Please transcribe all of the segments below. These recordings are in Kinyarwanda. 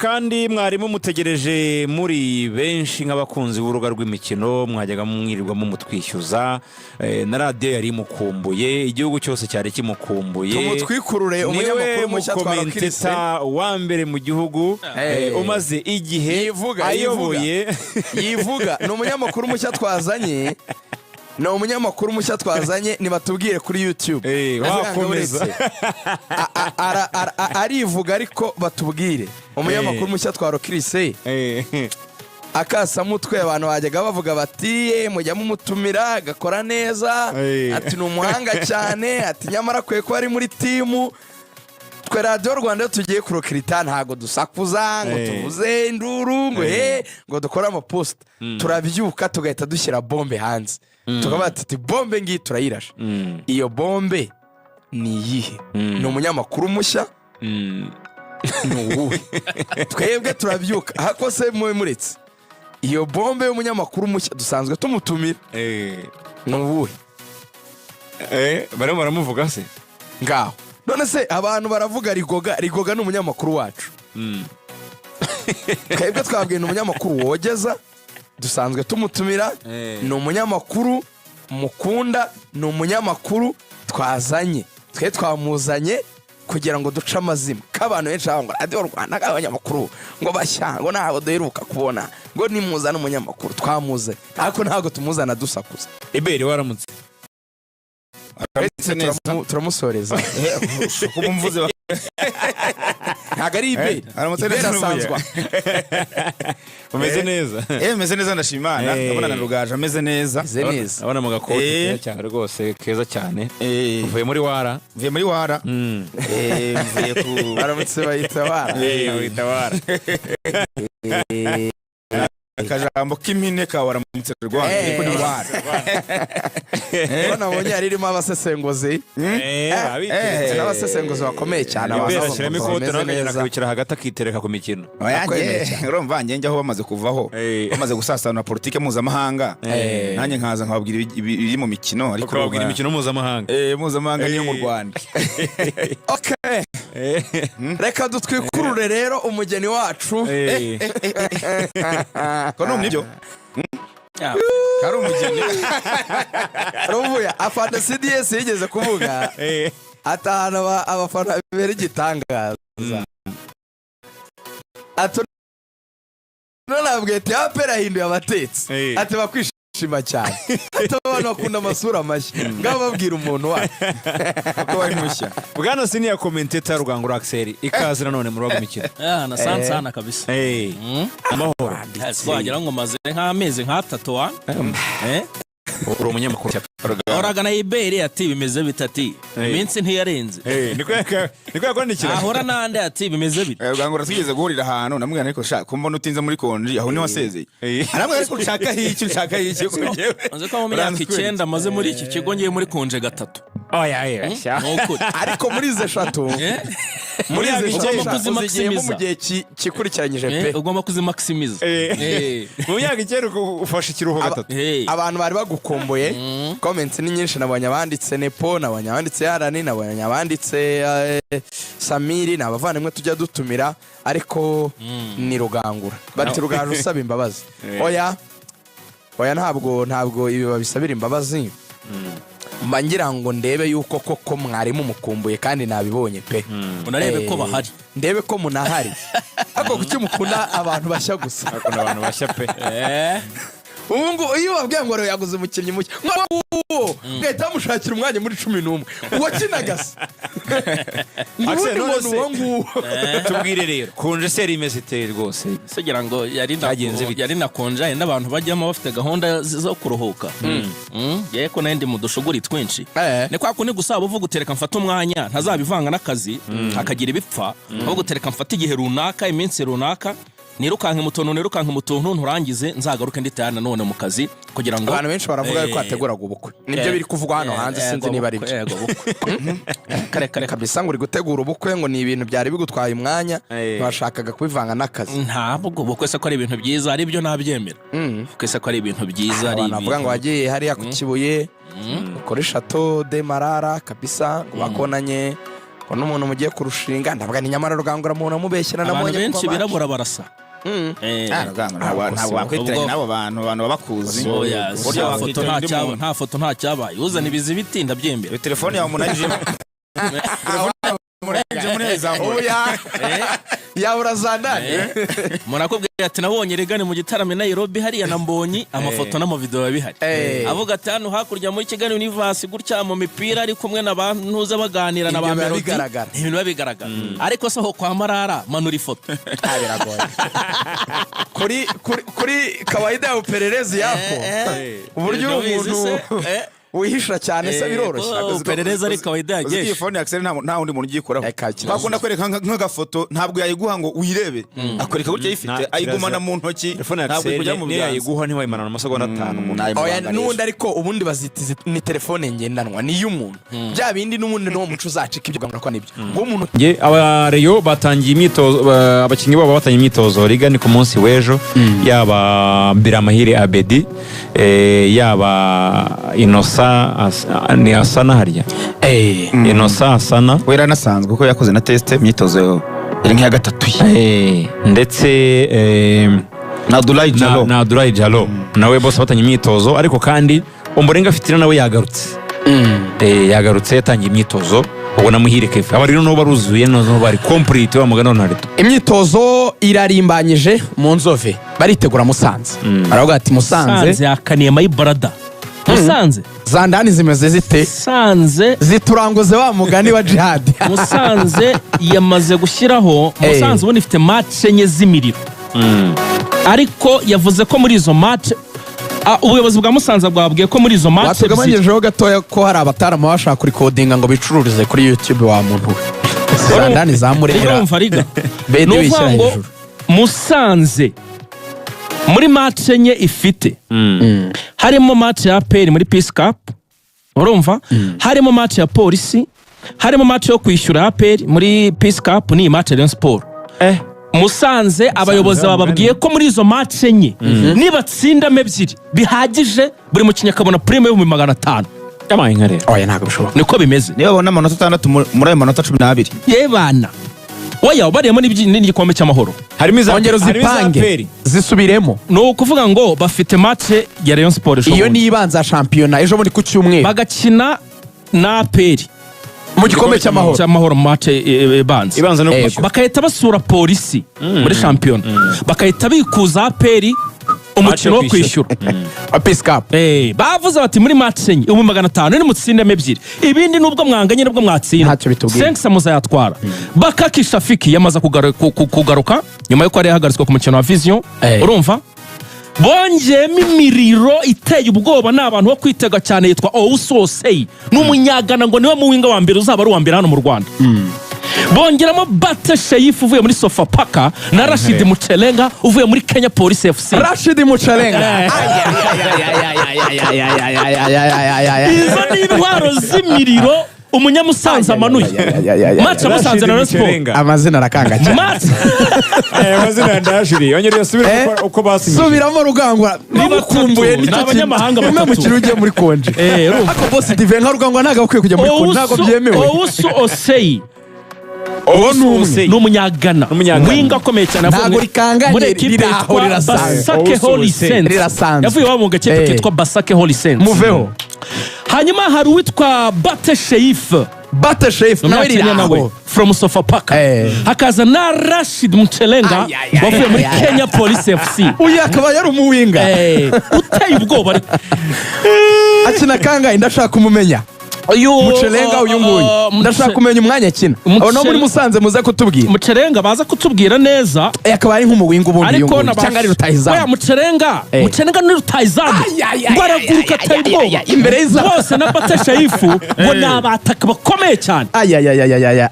kandi mwarimu mutegereje muri benshi nk'abakunzi b'urubuga rw'imikino mwajyaga mwirirwamo mutwishyuza na radio yari mukumbuye igihugu cyose cyari kimukumbuye tumutwikurure umunyamakuru mushya twarokirise wa mbere mu gihugu umaze igihe ayoboye yivuga ni umunyamakuru mushya twazanye no umunyamakuru mushya twazanye nibatubwire kuri YouTube wakomeza arivuga ariko batubwire umunyamakuru mushya twarokirise akasa mutwe abantu bajyaga bavuga bati mujya mumutumira agakora neza ati ni umuhanga cyane ati nyamara kwe ko ari muri timu twe Radio Rwanda tugiye kurokirita ntago dusakuza ngo tuvuze induru ngo dukora ama post turabyuka tugahita dushyira bombe hanze tukaba ati bombe ngi turayirasha iyo bombe ni yihe ni umunyamakuru mushya n'ubu twebwe turabyuka hakose muretse iyo bombe y'umunyamakuru mushya dusanzwe tumutumira n'ubu barimo baramuvuga se ngaho none se abantu baravuga rigoga ni umunyamakuru wacu twebwe twabwiye ni umunyamakuru wogeza dusanzwe tumutumira ni umunyamakuru mukunda ni umunyamakuru twazanye twe twamuzanye kugira ngo duce amazima k'abantu benshi ngo Radio Rwanda k'abanyamakuru ngo bashya ngo ntabwo duheruka kubona ngo nimuzana umunyamakuru twamuze ariko ntabwo tumuzana dusakuza Iberi waramutse turamusoreza kuba mvuze ntabwo ari Iberi asanzwe umeze neza meze neza ndashima Imana ndabona na Rugaje ameze neza abona mu gakoti cyane rwose keza cyane uvuye muri wara mvuye ku baramutse bayita wara akajambo k'impine ka waramutse Rwanda niko ni wara nabonye aririmo abasesenguzi n'abasesenguzi bakomeye cyane abashyiramo ikote nakabikira hagati akitereka ku mikino urumva njye aho bamaze kuvaho bamaze gusasanura politike mpuzamahanga nanjye nkaza nkababwira ibiri mu mikino ariko babwira imikino mpuzamahanga niyo mu Rwanda okay reka dutwikurure rero umugeni wacu ko no mubyo kari umugeni ruvuya afande CDS yigeze kuvuga atahana abafana bere gitangaza ato nabwiye ati apera hinduye abatetsi ati bakwishima cyane ati abantu bakunda amasura mashya ngabo babwira umuntu wa ko bari mushya bwana senior commentator Rugangura Axel ikazira none mu rugo mikino na sana kabisa amahoro wagira ngo maze nk'amezi nk'atatu uri umunyamakuru oragana Iberi ati bimeze bitati iminsi ntiyarenze niko yakondikira ahora nande ati bimeze bit Rugangura tugeze guhurira ahantu namwe ariko shaka kumva nutinze muri konji aho ni wasezeye aramwe ariko ushaka hiki maze ko mu myaka 9 maze muri iki kigo ngiye muri konje gatatu ariko muri izo eshatu muri izo eshatu mu gihe kikurikiranyije pe ugomba kuzimaximiza mu myaka 9 ufashe ikiruho gatatu abantu bari bagukomboye comments ni nyinshi nabonye abanditse Nepo nabonye abanditse Yarani nabonye abanditse Samiri nabavandimwe tujya dutumira ariko ni Rugangura bati Rugaje usaba imbabazi oya ntabwo ibi babisabira imbabazi mbangira ngo ndebe yuko koko mwarimu mukumbuye kandi nabibonye pe unarebe ko bahari ndebe ko munahari ako kuki mukunda abantu bashya gusa akunda abantu bashya pe ubungu iyo wabwiye ngo yaguze umukinnyi mushya ngahita mushakira umwanya muri 11 uwakinagase Axel none tubwire rero konje seri imeze ite rwose segira ngo yari nakonje n'abantu bajyamo bafite gahunda zo kuruhuka yeko nandi mu dushuguri twinshi ne kwa kune gusaba uvuga utereka mfata umwanya ntazabivanga n'akazi hakagira ibipfa aho gutereka mfata igihe runaka iminsi runaka nirukanke mutuntu nturangize nzagaruke nditana none mu kazi kugira ngo abantu benshi baravuga ko ateguraga ubukwe nibyo biri kuvugwa hano hanze sinzi niba ari byo kare kabisa ngo uri gutegura ubukwe ngo ni ibintu byari bigutwaye umwanya bashakaga kubivanga n'akazi ntabwo ubukwe se ko ari ibintu byiza ari byo nabyemera kwese ko ari ibintu byiza ari navuga ngo wagiye hariya ku Kibuye kuri Chateau de Marara kabisa ngo bakonanye ko n'umuntu mugiye kurushinga ndavuga ni nyamara rugangura umuntu amubeshyira abantu namubonye benshi birabura barasa ntabwo wakwitiranya n'abo bantu babakuzi nta foto nta cyabaye uzana ibizibiti ndabyemera telefone yawe umunayijemo yabura zandani murakubwira ati nabonye regane mu gitaramo Nairobi hariya na Mbonyi amafoto n'amavideo babihari avuga ati hano hakurya muri Kigali Universe gutya mu mipira ari kumwe n'abantu ntuza baganira na ba Melody ibintu babigaragara ariko soho kwa Marara manura ifoto biragoye kuri kawaida ya upelelezi yako uburyo umuntu wihisha cyane se biroroshye perereza ari kawaida yagiye iyi phone Axel nta wundi muntu ugikoraho bakunda kwereka nk'agafoto ntabwo yayiguha ngo uyirebe akwereka gutya yifite ayigumana mu ntoki ntabwo kujya mu biganza yayiguha ntiwayimana amasegonda 5 oya nundi ariko ubundi bazitize ni telefone ngendanwa ni y'umuntu bya bindi n'ubundi no mucu zacika ibyo gangura ko nibyo ngo umuntu nge abareyo batangiye imyitozo abakinyi babo batangiye imyitozo riga ni ku munsi w'ejo yaba Biramahire Abedi yaba Inosa ni Asana harya Inosa Asana wera nasanzwe ko yakoze na test imyitozo iri nk'iya gatatu ndetse na Abdoulaye Diallo nawe bose batanye imyitozo ariko kandi Ombolenga Fitina nawe yagarutse yatangiye imyitozo ubwo namuhire Kefa aba rero no baruzuye no bari complete wa mugano na Reto imyitozo irarimbanyije mu Nzove baritegura Musanze aravuga ati Musanze yakaniye my brother Musanze zandani zimeze zite Musanze zituranguze wa mugani wa Jihad Musanze yamaze gushyiraho Musanze ubundi ifite match enye z'imiriro ariko yavuze ko muri izo match ubuyobozi bwa Musanze bwabwiye ko muri izo match batugabanyijeho gatoya ko hari abatarama bashaka kuri codinga ngo bicururize kuri YouTube wa muntu zandani zamurera urumva riga n'uvuga ngo Musanze muri match enye ifite harimo match ya APR muri Peace Cup urumva harimo match ya Polisi harimo match yo kwishyura APR muri Peace Cup ni match ya Sport Musanze abayobozi bababwiye ko muri izo match enye nibatsinda mebyiri bihagije buri mukinya kabona prime yo mu 500 yamaye nka rero oya ntago bishoboka niko bimeze niba babona amanota 6 muri ayo manota 12 yebana oya bariyemo n'igikombe cy'amahoro harimo ongero zipange zisubiremo no kuvuga ngo bafite match ya Rayon Sport iyo ni ibanza championnat ejo muri ku cyumweru bagakina na APR mu gikombe cy'amahoro match ibanza no bakahita basura Polisi muri championnat bakahita bikuza APR umukino wo kwishyura Peace Cup bavuze bati muri match enye 500 ni mutsinde mebyiri ibindi nubwo mwanganye nubwo mwatsinda Sensa muzayatwara bakakisha Fiki yamaza kugaruka nyuma yo ko ari yahagaritswe ku mukino wa Vision urumva bongeyemo imiriro iteye ubwoba n'abantu bo kwitega cyane yitwa Ousosei n'umunyagana ngo niwe muwinga wa mbere uzaba ari uwa mbere hano mu Rwanda bongeramo Bate Sheif uvuye muri Sofapaka na Rashid Muchelenga uvuye muri Kenya Police FC Rashid Muchelenga izo ni intwaro z'imiriro umunyamusanze amanuye match Musanze na Sport amazina arakanga cyane amazina ndashiri ongereye subira uko basinye subiramo rugangwa nibakumbuye n'abanyamahanga batatu mu kirugiye muri konje ako boss Diven nka rugangwa ntago akwiye kujya muri konje ntago byemewe Ousosei n'umunyagana winga akomeye cyane ntago rikanganye rirahorera Basake Holy Saints yavuye wa mu gace kitwa Basake Holy Saints muveho hanyuma hari uwitwa Bate Sheif nawe riraho from Sofapaka hakaza na Rashid Muchelenga bavuye muri Kenya Police FC uyu akaba yari umuwinga uteye ubwoba akina kangahe ndashaka kumumenya Muchelenga uyu nguyu ndashaka kumenya umwanya akina abo no muri Musanze muze kutubwira Muchelenga baza kutubwira neza akaba ari nk'umuwinga ubundi cyangwa ari rutahizamu oya Muchelenga ni rutahizamu baraguruka ateye ubwoba imbere y'izamu bose na Bate Sheif ngo ni abataka bakomeye cyane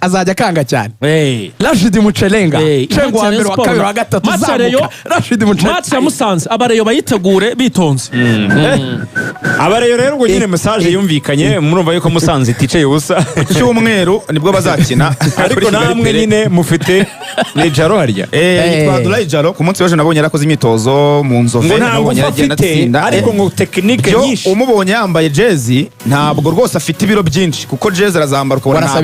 azajya akanga cyane Rashid Muchelenga cengo wa mbere wa kabiri wa gatatu zamuka Rashid Muchelenga match ya Musanze abareyo bayitegure bitonze abareyo rero ngo nyine message yumvikanye murumva yuko ko Musanze iticaye ubusa cyumweru nibwo bazakina ariko namwe nyine mufite Nejaro harya yitwa Abdoulaye Jalo ku munsi w'ejo nabonye yarakoze imyitozo mu Nzove ngo ntabwo afite ariko ngo tekinike nyinshi umubonye yambaye jezi ntabwo rwose afite ibiro byinshi kuko jezi arazambara ukabona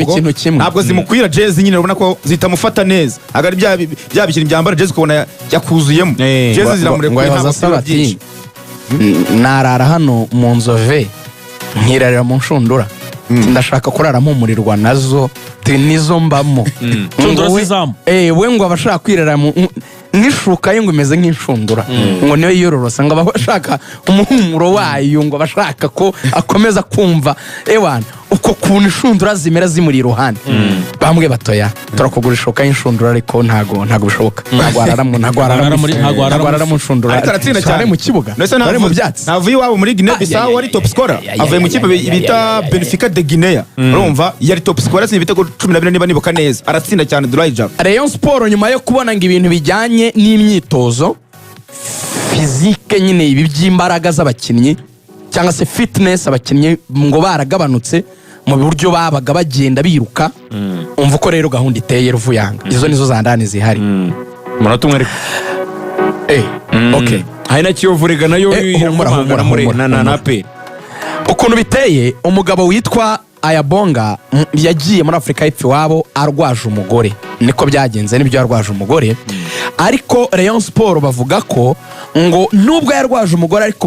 ntabwo zimukwira jezi nyine urabona ko zitamufata neza agari bya bikintu byambara jezi ukabona yakuzuyemo jezi ziramurekuye ntabwo byinshi narara hano mu Nzove nkirarira mu nshundura ndashaka kurara mpumurirwa nazo nizo mbamo nshundura zizamu we ngo abashaka kwirara n'ishuka ye ngo imeze nk'inshundura ngo niyo yororosa ngo abashaka umuhumuro wayo ngo abashaka ko akomeza kumva ewana uko kuntu inshundura zimera zimuri iruhande bamwe batoya turakugura ishuka y'inshundura ariko ntago bishoboka ntago arara mu nshundura cyane mu kibuga ari mu byatsi navuye iwabo muri Guinea Bissau ari top scorer avuye mu kipe bita Benfica de Guinea urumva yari top scorer sinye ibitego 12 niba nibuka neza aratsinda cyane Abdoulaye Jalo Rayon Sport nyuma yo kubona ngo ibintu bijyanye n'imyitozo fizike nyine ibi by'imbaraga z'abakinnyi cyangwa se fitness abakinnyi ngo baragabanutse mu buryo babaga bagenda biruka umva uko rero gahunda iteye Ruvuyanga izo nizo zandani zihari munota umwe ariko okay hari na Kiyovu Rega nayo iramurangana muri na pe ukuntu biteye umugabo witwa Ayabonga yagiye muri Afrika y'Epfo iwabo arwaje umugore niko byagenze nibyo yarwaje umugore ariko Rayon Sport bavuga ko ngo nubwo yarwaje umugore ariko